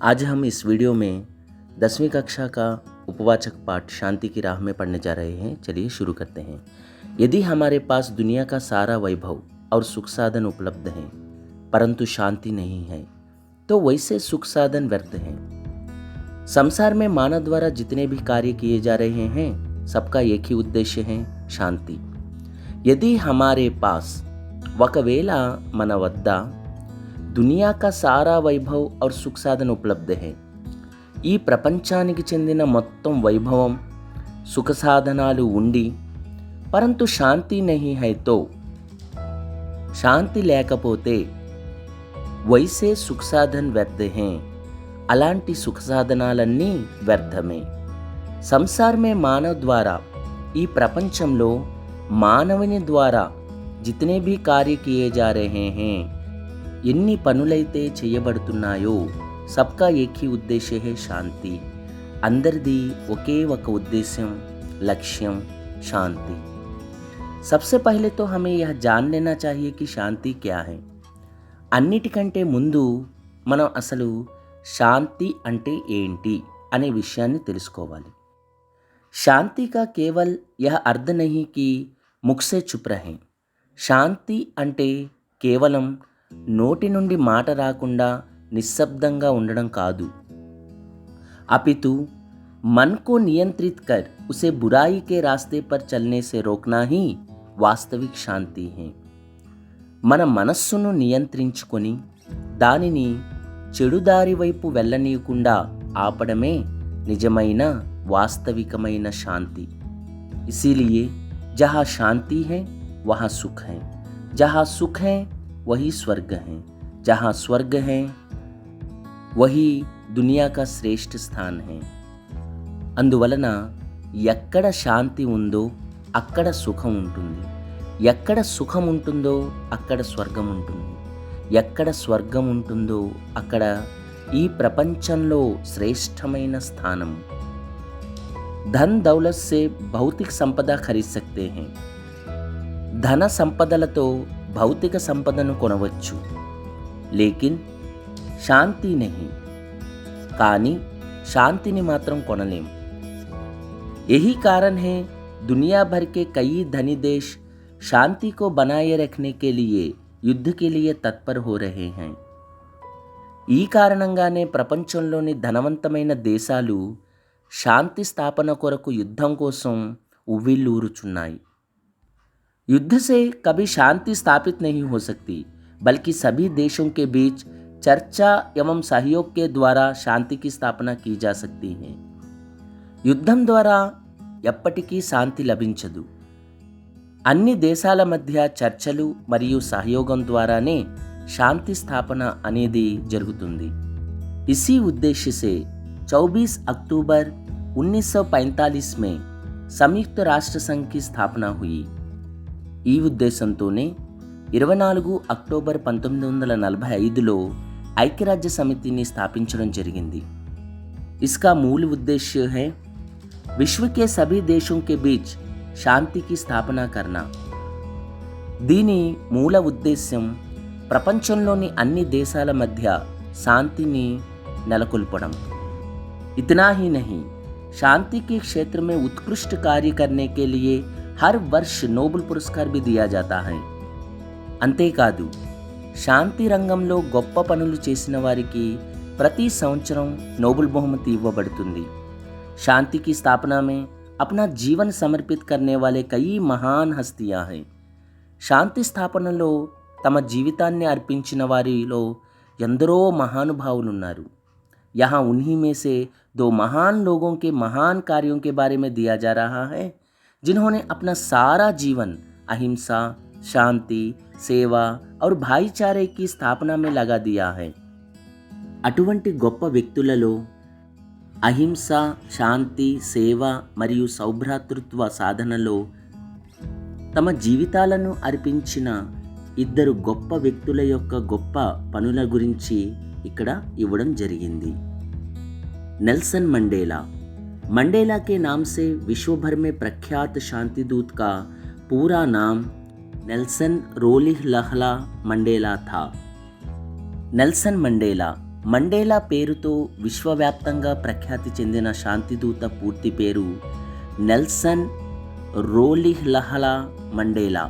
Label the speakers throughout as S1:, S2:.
S1: आज हम इस वीडियो में 10वीं कक्षा का उपवाचक पाठ शांति की राह में पढ़ने जा रहे हैं। चलिए शुरू करते हैं। यदि हमारे पास दुनिया का सारा वैभव और सुख साधन उपलब्ध हैं, परंतु शांति नहीं है, तो वैसे सुख साधन व्यर्थ हैं। संसार में मानव द्वारा जितने भी कार्य किए जा रहे हैं, सबका एक ही उद्देश्य है, शांति। यदि हमारे पास ఒకవేళ మన వద్ద దునియా కా సారా వైభవ్ और సుఖ సాధన ఉపలబ్ధ है, ఈ ప్రపంచానికి చెందిన మొత్తం వైభవం సుఖ సాధనాలు ఉండి పరంతు శాంతి నహీ హై తో, శాంతి లేకపోతే వైసే సుఖ సాధన వ్యర్థ హై, అలాంటి సుఖ సాధనాలన్నీ వ్యర్థమే। సంసార్ మే మానవ్ ద్వారా, ఈ ప్రపంచంలో మానవుని ద్వారా जितने भी कार्य किए जा रहे हैं, ఎన్ని పనులైతే చేయబడుతున్నాయో, सबका एक ही उद्देश्य है, शांति। అందరిది ఒకే ఒక ఉద్దేశ్యం, లక్ష్యం, शांति। सबसे पहले तो हमें यह जान लेना चाहिए कि शांति क्या है। అన్నిటికంటే ముందు మనం అసలు శాంతి అంటే ఏంటి అనే విషయాన్ని తెలుసుకోవాలి। शांति का केवल यह अर्थ नहीं कि मुख से चुप रहें। శాంతి అంటే కేవలం నోటి నుండి మాట రాకుండా నిశ్శబ్దంగా ఉండడం కాదు, अपितु मन को नियंत्रित कर उसे बुराई के रास्ते पर चलने से रोकना ही వాస్తవిక శాంతి है। మన మనస్సును నియంత్రించుకొని దానిని చెడుదారి వైపు వెళ్ళనీయకుండా ఆపడమే నిజమైన వాస్తవికమైన శాంతి। इसीलिए जहाँ शांति है वहाँ सुख है, जहाँ सुख है वही स्वर्ग है, जहाँ स्वर्ग है वही दुनिया का श्रेष्ठ स्थान है। అందువలన ఎక్కడ శాంతి ఉందో అక్కడ సుఖం ఉంటుంది, ఎక్కడ సుఖం ఉంటుందో అక్కడ స్వర్గం ఉంటుంది, ఎక్కడ స్వర్గం ఉంటుందో అక్కడ ఈ ప్రపంచంలో శ్రేష్టమైన స్థానం। धन दौलत से भौतिक संपदा खरीद सकते हैं। ధన సంపదలతో భౌతిక సంపదను కొనవచ్చు, లేకిన్ శాంతి నహీ, కానీ శాంతిని మాత్రం కొనలేం। यही कारण है दुनिया भर के कई धनी देश शांति को बनाए रखने के लिए युद्ध के लिए तत्पर हो रहे हैं। ఈ కారణంగానే ప్రపంచంలోని ధనవంతమైన దేశాలు శాంతి స్థాపన కొరకు యుద్ధం కోసం ఉవ్విళ్ళూరుచున్నాయి। युद्ध से कभी शांति स्थापित नहीं हो सकती, बल्कि सभी देशों के बीच चर्चा एवं सहयोग के द्वारा शांति की स्थापना की जा सकती है। యుద్ధం ద్వారా ఎప్పటికీ శాంతి లభించదు, అన్ని దేశాల మధ్య చర్చలు మరియు సహయోగం ద్వారానే శాంతి స్థాపన అనేది జరుగుతుంది। इसी उद्देश्य से 24 अक्टूबर 1945 में संयुक्त राष्ट्र संघ की स्थापना हुई। ఈ ఉద్దేశంతోనే 24 అక్టోబర్ 1945లో ఐక్యరాజ్య సమితిని స్థాపించడం జరిగింది। इसका मूल उद्देश्य है विश्व के सभी देशों के बीच शांति की स्थापना करना। దీని మూల ఉద్దేశ్యం ప్రపంచంలోని అన్ని దేశాల మధ్య శాంతిని నెలకొల్పడం। इतना ही नहीं, शांति के क्षेत्र में उत्कृष्ट कार्य करने के लिए हर वर्ष నోబెల్ పురస్కార్ भी दिया जाता है। అంతేకాదు, శాంతి రంగంలో గొప్ప పనులు చేసిన వారికి ప్రతి సంవత్సరం నోబెల్ బహుమతి ఇవ్వబడుతుంది। शांति की स्थापना में अपना जीवन समर्पित करने वाले कई महान हस्तियां हैं। శాంతి స్థాపనలో తమ జీవితాన్ని అర్పించిన వారిలో ఎందరో మహానుభావులు ఉన్నారు। यहाँ उन्हीं में से 2 महान लोगों के महान कार्यों के बारे में दिया जा रहा है, जिन्होंने अपना सारा जीवन अहिंसा, शांति, सेवा और भाईचारे की स्थापना में लगा दिया है। అటువంటి గొప్ప వ్యక్తులలో అహింస, శాంతి, సేవ మరియు సౌభ్రాతృత్వ సాధనలో తమ జీవితాలను అర్పించిన ఇద్దరు గొప్ప వ్యక్తుల యొక్క గొప్ప పనుల గురించి ఇక్కడ ఇవ్వడం జరిగింది। Nelson Mandela. मंडेला के नाम से विश्व भर में प्रख्यात शांति दूत का पूरा नाम नेल्सन रोलिह्लहला मंडेला था। नेल्सन मंडेला మండేలా పేరుతో విశ్వవ్యాప్తంగా ప్రఖ్యాతి చెందిన శాంతిదూత పూర్తి పేరు नेल्सन रोलिह्लहला मंडेला।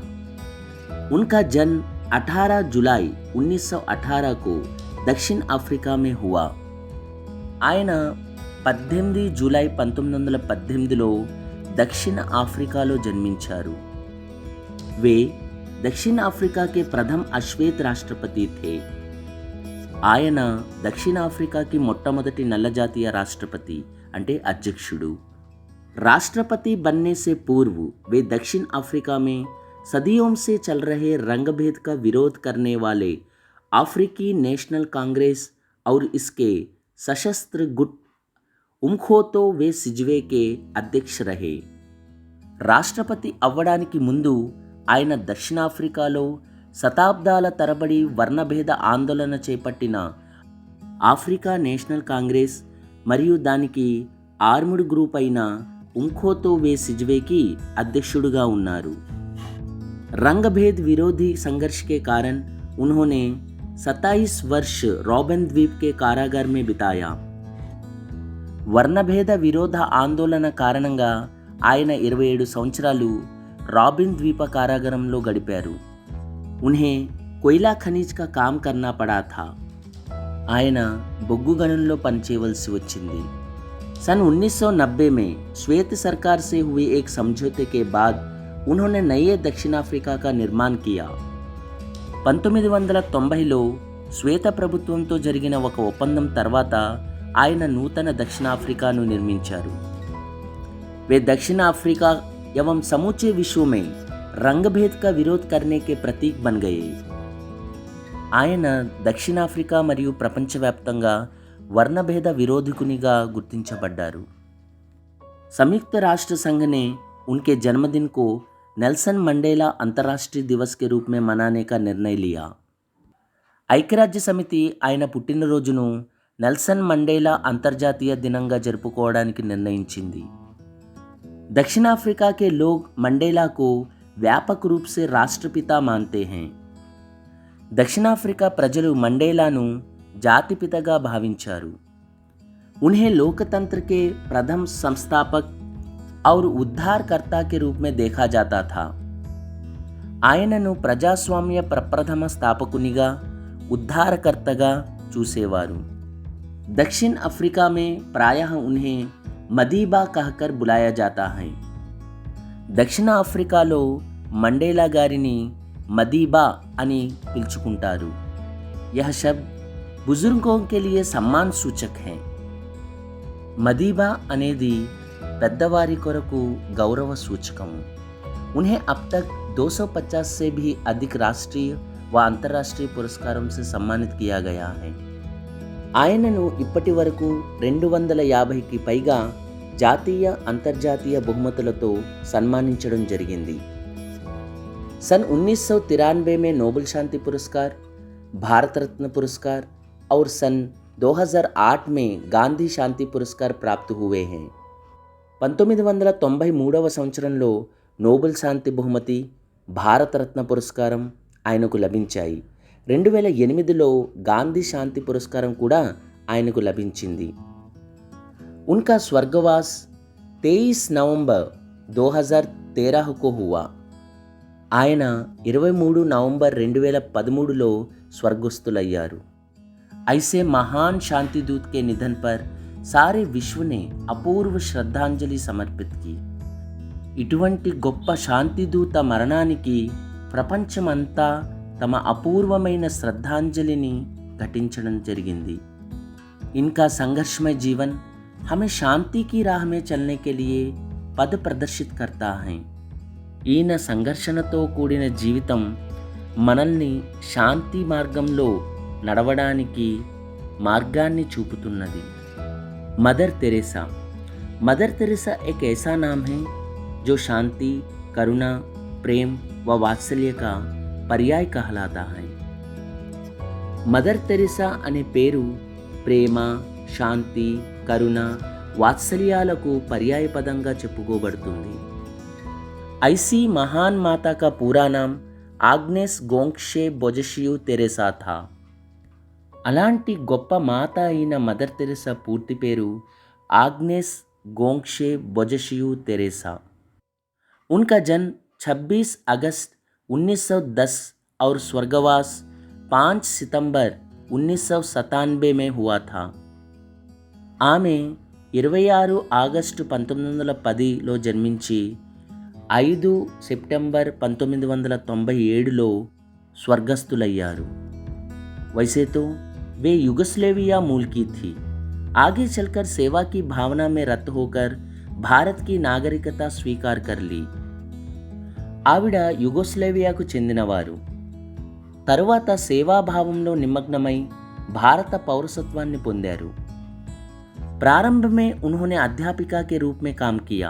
S1: उनका जन्म 18 जुलाई 1918 को दक्षिण अफ्रीका में हुआ। ఆయన 18 జూలై 1918లో दक्षिण अफ्रीका లో जन्मिंचाరు। वे दक्षिण अफ्रीका के प्रथम अश्वेत राष्ट्रपति थे। ఆయన दक्षिण अफ्रीका की మొట్టమొదటి నల్లజాతీయ రాష్ట్రపతి అంటే అధ్యక్షుడు। राष्ट्रपति बनने से पूर्व वे दक्षिण अफ्रीका में सदियों से चल रहे रंगभेद का विरोध करने वाले अफ्रीकी नेशनल कांग्रेस और इसके सशस्त्र गुट उम्खोतो वे सिज्वे के अध्यक्ष रहे। రాష్ట్రపతి అవ్వడానికి ముందు ఆయన దక్షిణాఫ్రికాలో శతాబ్దాల తరబడి వర్ణభేద ఆందోళన చేపట్టిన ఆఫ్రికా నేషనల్ కాంగ్రెస్ మరియు దానికి ఆర్మ్డ్ గ్రూప్ అయిన उम्खोतो वे सिज्वे की अध्यक्षुడుగా ఉన్నారు। रंगभेद विरोधी संघर्ष के कारण उन्होंने 27 वर्ष रॉबिन द्वीप के कारागार में बिताया। వర్ణభేద విరోధ ఆందోళన కారణంగా ఆయన 27 సంవత్సరాలు రాబిన్ ద్వీప కారాగారంలో గడిపారు। उन्हें कोयला खनिज का काम करना पड़ा था। ఆయన బొగ్గు గనుల్లో పనిచేయవలసి వచ్చింది। सन 1990 में श्वेत सरकार से हुए एक समझौते के बाद उन्होंने नए दक्षिण अफ्रीका का निर्माण किया। 1990లో శ్వేత ప్రభుత్వంతో జరిగిన ఒక ఒప్పందం తర్వాత ఆయన నూతన దక్షిణాఫ్రికాను నిర్మించారు। वे दक्षिण अफ्रीका एवं समूचे विश्व में रंगभेद का विरोध करने के प्रतीक बन गए। ఆయన దక్షిణాఫ్రికా మరియు ప్రపంచవ్యాప్తంగా వర్ణభేద विरोधिकुनिगा गुर्तिंचबड्डारू। संयुक्त राष्ट्र संघ ने उनके जन्मदिन को नेल्सन मंडेला अंतर्राष्ट्रीय दिवस के रूप में मनाने का निर्णय लिया। ఐక్యరాజ్య సమితి ఆయన పుట్టినరోజును నెల్సన్ మండేలా అంతర్జాతీయ దినంగా జరుపుకోవడానికి నిర్ణయించింది। दक्षिण अफ्रीका के लोग मंडेला को व्यापक रूप से राष्ट्रपिता मानते हैं। దక్షిణాఫ్రికా ప్రజలు మండేలాను జాతిపితగా భావించారు। उन्हें लोकतंत्र के प्रथम संस्थापक और उद्धारकर्ता के रूप में देखा जाता था। ఆయనను ప్రజాస్వామ్య ప్రప్రథమ స్థాపకునిగా ఉద్ధారకర్తగా చూసేవారు। दक्षिण अफ्रीका में प्रायः उन्हें मदीबा कहकर बुलाया जाता है। దక్షిణ అఫ్రికాలో మండేలా గారిని మదీబా అని పిలుచుకుంటారు। यह शब्द बुजुर्गों के लिए सम्मान सूचक है। మదీబా అనేది పెద్దవారి కొరకు గౌరవ సూచకము। उन्हें अब तक 250 से भी अधिक राष्ट्रीय व अंतर्राष्ट्रीय पुरस्कारों से सम्मानित किया गया है। ఆయనను ఇప్పటి వరకు 250కి పైగా జాతీయ అంతర్జాతీయ బహుమతులతో సన్మానించడం జరిగింది। सन 1993 में नोबेल शांति पुरस्कार, भारत रत्न पुरस्कार और सन 2008 में गांधी शांति पुरस्कार प्राप्त हुए हैं। 1993వ సంవత్సరంలో నోబెల్ శాంతి బహుమతి, భారత రత్న పురస్కారం ఆయనకు లభించాయి। 2008లో గాంధీ శాంతి పురస్కారం కూడా ఆయనకు లభించింది। उनका स्वर्गवास 23 नवंबर 2013 को हुआ। ఆయన 23 नवंबर 2013లో स्वर्गस्थुलయ్యారు। ऐसे महान शांतिदूत के निधन पर सारे विश्व ने अपूर्व श्रद्धांजलि समर्पित की। ఇటువంటి గొప్ప శాంతిదూత మరణానికి ప్రపంచమంతా తమ అపూర్వమైన శ్రద్ధాంజలిని ఘటించడం జరిగింది। इनका संघर्षमय जीवन हमें शांति की राह में चलने के लिए पद प्रदर्शित करता है। ఈయన సంఘర్షణతో కూడిన జీవితం మనల్ని శాంతి మార్గంలో నడవడానికి మార్గాన్ని చూపుతున్నది। Mother Teresa. मदर तेरेसा एक ऐसा नाम है जो शांति, करुणा, प्रेम व वात्सल्य का पर्याय कहलाता है। మదర్ తెరెసా అనే పేరు ప్రేమ, శాంతి, కరుణ, వాత్సల్యాలకు పర్యాయపదంగా చెప్పుకోబడుతుంది। ऐसी महान माता का पूरा नाम आग्नेस गोंक्षे बोजेशियू तेरेसा था। అలాంటి గొప్ప మాత అయిన మదర్ తెరెసా పూర్తి పేరు ఆగ్నేస్ గోంక్షే బొజషియు తెरेसा। उनका जन्म 26 अगस्त 1910 और स्वर्गवास 5 सितंबर 1997 में हुआ था। ఆమె 26 ఆగస్టు 1910లో జన్మించి 5 సెప్టెంబర్ 1997లో స్వర్గస్థులయ్యారు। वैसे तो वे युगोस्लाविया मूल की थी। आगे चलकर सेवा की भावना में रत होकर भारत की नागरिकता स्वीकार कर ली। ఆవిడ యుగోస్లావియాకు చెందినవారు। తరువాత సేవాభావంలో నిమగ్నమై భారత పౌరసత్వాన్ని పొందారు। प्रारंभ में उन्होंने अध्यापिका के रूप में काम किया।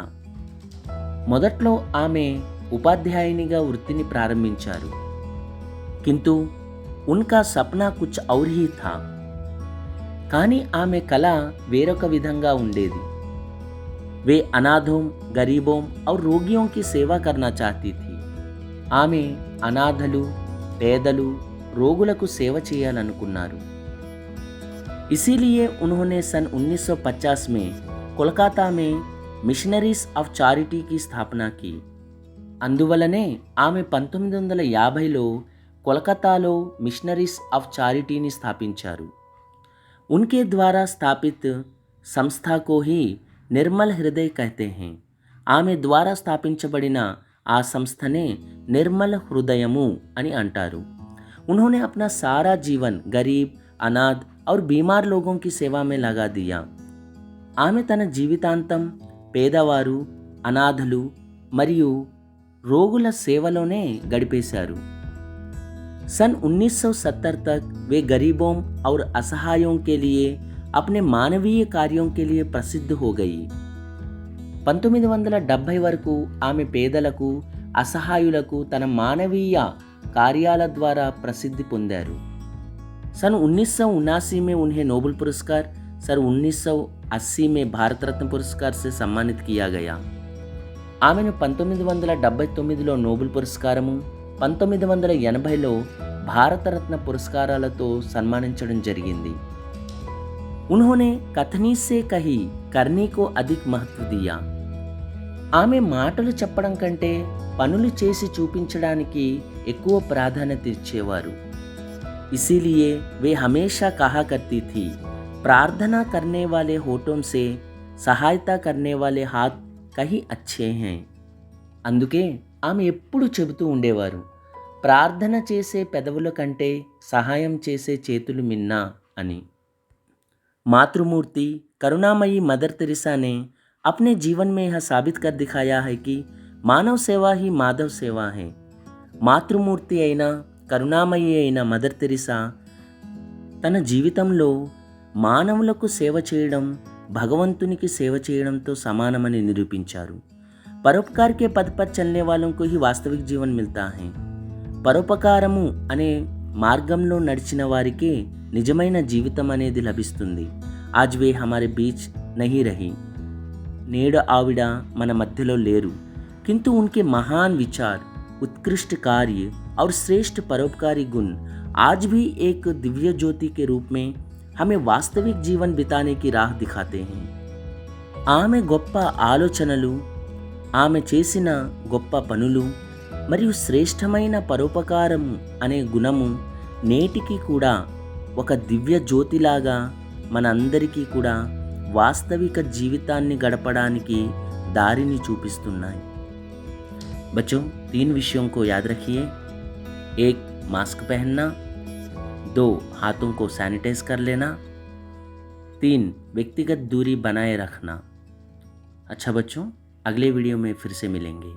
S1: మొదట్లో ఆమె ఉపాధ్యాయునిగా వృత్తిని ప్రారంభించారు। किंतु उनका सपना कुछ और ही था। కానీ ఆమె కళ వేరొక విధంగా ఉండేది। वे अनाथों, गरीबों और रोगियों की सेवा करना चाहती थी। ఆమె అనాథలు, పేదలు, రోగులకు సేవ చేయాలనుకున్నారు। इसीलिए उन्होंने सन 1950 में कोलकाता में मिशनरीज ऑफ चैरिटी की स्थापना की। అందువలనే ఆమె 1950లో कोलकाताలో मिशनरीज ऑफ चैरिटीని స్థాపించారు। उनके द्वारा स्थापित संस्था को ही निर्मल हृदय कहते हैं। ఆమె ద్వారా స్థాపించబడిన ఆ సంస్థనే నిర్మల్ హృదయము అని అంటారు। उन्होंने अपना सारा जीवन गरीब, अनाथ और बीमार लोगों की सेवा में लगा दिया। ఆమె తన జీవితాంతం పేదవారు, అనాథలు మరియు రోగుల సేవలోనే గడిపేశారు। सन 1970 तक वे गरीबों और असहायों के लिए अपने मानवीय कार्यों के लिए प्रसिद्ध हो गई। 1970 వరకు ఆమె పేదలకు, అసహాయులకు తన మానవీయ కార్యాల ద్వారా ప్రసిద్ధి పొందారు। सन 1979 में उन्हें नोबेल पुरस्कार, सन 1980 में भारत रत्न पुरस्कार से सम्मानित किया गया। ఆమెను 1979లో నోబెల్ పురస్కారము, 1980లో భారతరత్న పురస్కారాలతో సన్మానించడం జరిగింది। उन्होंने कथनी से कही करने को अधिक महत्व दिया। ఆమె మాటలు చెప్పడం కంటే పనులు చేసి చూపించడానికి ఎక్కువ ప్రాధాన్యత ఇచ్చేవారు। इसीलिए वे हमेशा कहा करती थी, प्रार्थना करने वाले होठों से सहायता करने वाले हाथ कहीं अच्छे हैं। అందుకే ఆమె ఎప్పుడు చెబుతూ ఉండేవారు, ప్రార్థన చేసే పెదవుల కంటే సహాయం చేసే చేతులు మిన్నా అని। मातृमूर्ति करुणामयी मदर तेरेसा ने अपने जीवन में यह साबित कर दिखाया है कि मानव सेवा ही माधव सेवा है। మాతృమూర్తి అయిన కరుణామయి అయిన మదర్ తెరెసా తన జీవితంలో మానవులకు సేవ చేయడం భగవంతునికి సేవ చేయడంతో సమానమని నిరూపించారు। పరోపకార్ కే పథ్ పర్ చల్నే వాలోं को ही वास्तविक जीवन मिलता है। పరోపకారము అనే మార్గంలో నడిచిన వారికే నిజమైన జీవితం అనేది లభిస్తుంది। आज वे हमारे बीच नहीं रही। నేడు ఆవిడ మన మధ్యలో లేరు। किंतु उनके महान विचार, उत्कृष्ट कार्य और श्रेष्ठ परोपकारी गुण आज भी एक दिव्य ज्योति के रूप में हमें वास्तविक जीवन बिताने की राह दिखाते हैं। ఆమె గొప్ప ఆలోచనలు, ఆమె చేసిన గొప్ప పనులు మరియు శ్రేష్టమైన పరోపకారం అనే గుణము నేటికి కూడా ఒక దివ్య జ్యోతిలాగా మనందరికీ కూడా వాస్తవిక జీవితాన్ని గడపడానికి దారిని చూపిస్తున్నాయి। बच्चों, 3 विषयों को याद रखिए। 1, मास्क पहनना, 2, हाथों को सैनिटाइज कर लेना, 3, व्यक्तिगत दूरी बनाए रखना। अच्छा बच्चों, अगले वीडियो में फिर से मिलेंगे।